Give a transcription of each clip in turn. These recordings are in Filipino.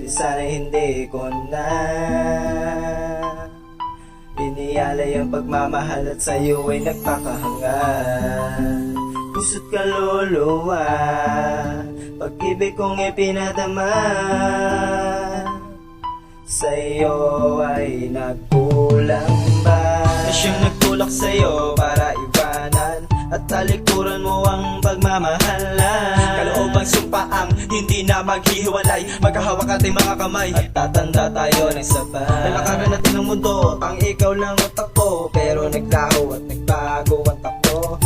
di sana hindi ko na iniyalay ang pagmamahal at sa'yo ay nagpakahangal. Puso't kaluluwa, pag-ibig kong ipinadama sa'yo ay nagkulang ba? Na siyang nagtulak sa'yo para iwanan at talikuran mo ang pagmamahalan. Kaloobang sumpaang hindi na maghihiwalay, magkahawak ating mga kamay at tatanda tayo ng sabay. Lalakaran natin ang mundo, pang ikaw lang ang takbo, pero naglaho at nagbago ang takbo.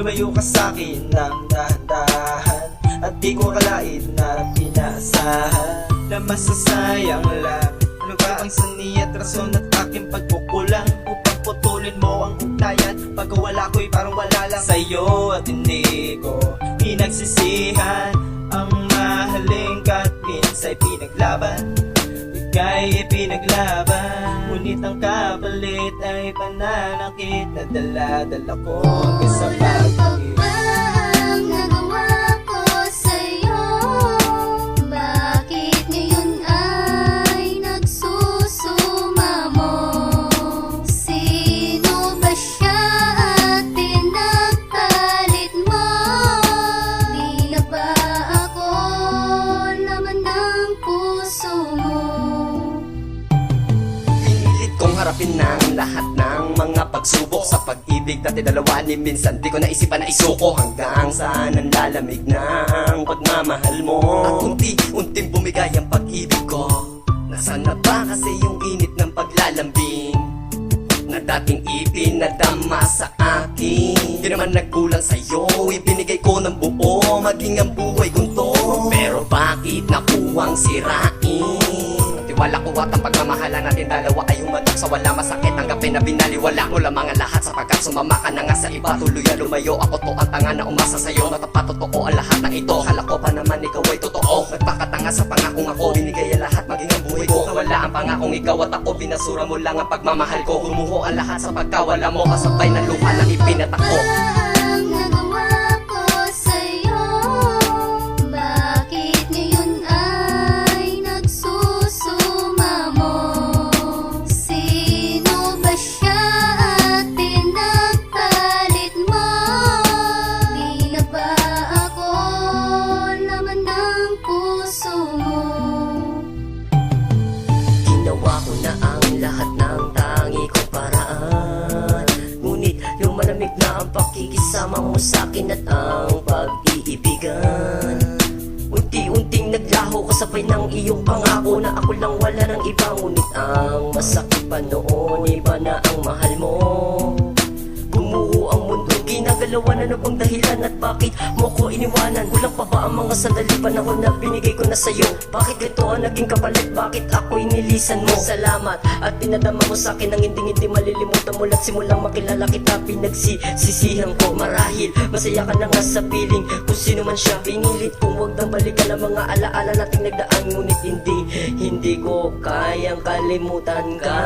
Lumayo ka sa'kin ng dahan-dahan at di ko akalain na pinaasahan na masasayang lang. Ano ba ang sani at rason at aking pagkukulang upang putulin mo ang ugnayan? Pagkawala ko'y parang wala lang sa'yo at hindi ko pinagsisihan ang mahaling ka at minsa'y pinaglaban. Ika'y pinaglaban, ngunit ang kapalit ay pananakit na dala-dala ko hanggang sa pag-ibig. Ang nagawa ko sa'yo, bakit ngayon ay nagsusumamo? Sino ba siya at pinagpalit mo? Di na ba ako laman ng puso mo? Pinilit kong harapin ng lahat ng mga pagsubok sa pag-ibig dati dalawa ni minsan di ko naisipan na isuko hanggang saan ang lalamig na ang pagmamahal mo at unti-unting bumigay ang pag-ibig ko. Nasaan na ba kasi yung init ng paglalambing na dating ipinadama sa akin? Di naman nagkulang sa'yo, ibinigay ko ng buo, maging ang buhay gunto. Pero bakit nakuwang sirain? Tiwala ko at ang pagmamahala natin dalawa ay humatak sa wala masakit. Tanggapin na binaliwala mo lamang ang lahat sapagkat sumama ka na nga sa iba. Tuluyan lumayo ako to ang tanga na umasa sa'yo. Natapat totoo ang lahat ng ito, akala ko pa naman ikaw ay totoo. Nagpakatanga sa pangakong ako, binigay ang lahat maging ang buhay ko. Nawala ang pangakong ikaw at ako, binasura mo lang ang pagmamahal ko. Gumuho ang lahat sa pagkawala mo, kasabay ng lupa lang ipinatakbo. Ang nagawa ko sa'yo, bakit ngayon ay nagsusumamo? Sino ba siya at pinagpalit mo? Di na ba ako laman ng puso mo? Ginawa ko na ang lahat ng tangi kong paraan, ngunit yung malamig na ang pakikisama mo sa'kin at ang pag-iibigan, unti-unting naglaho kasabay ng iyong pangako na ako lang wala ng iba. Ngunit ang masakit pa noon, iba na ang mahal mo. Gumuho ang mundo, ginagalawan na bang dahilan at bakit mo ko iniwanan? Kulang pa ba ang mga sandali panahon na binigay ko na sa'yo? Bakit ito ang naging kapalit? Bakit ako'y nilisan mo? Salamat at pinadama mo sa'kin ang hindi malilimutan mo. At simulang makilala kita, pinagsisisihan ko. Marahil masaya ka na nga sa piling kung sino man siya. Pinilit kung huwag nang balikan ang mga alaala nating nagdaan. Ngunit hindi ko kayang kalimutan ka.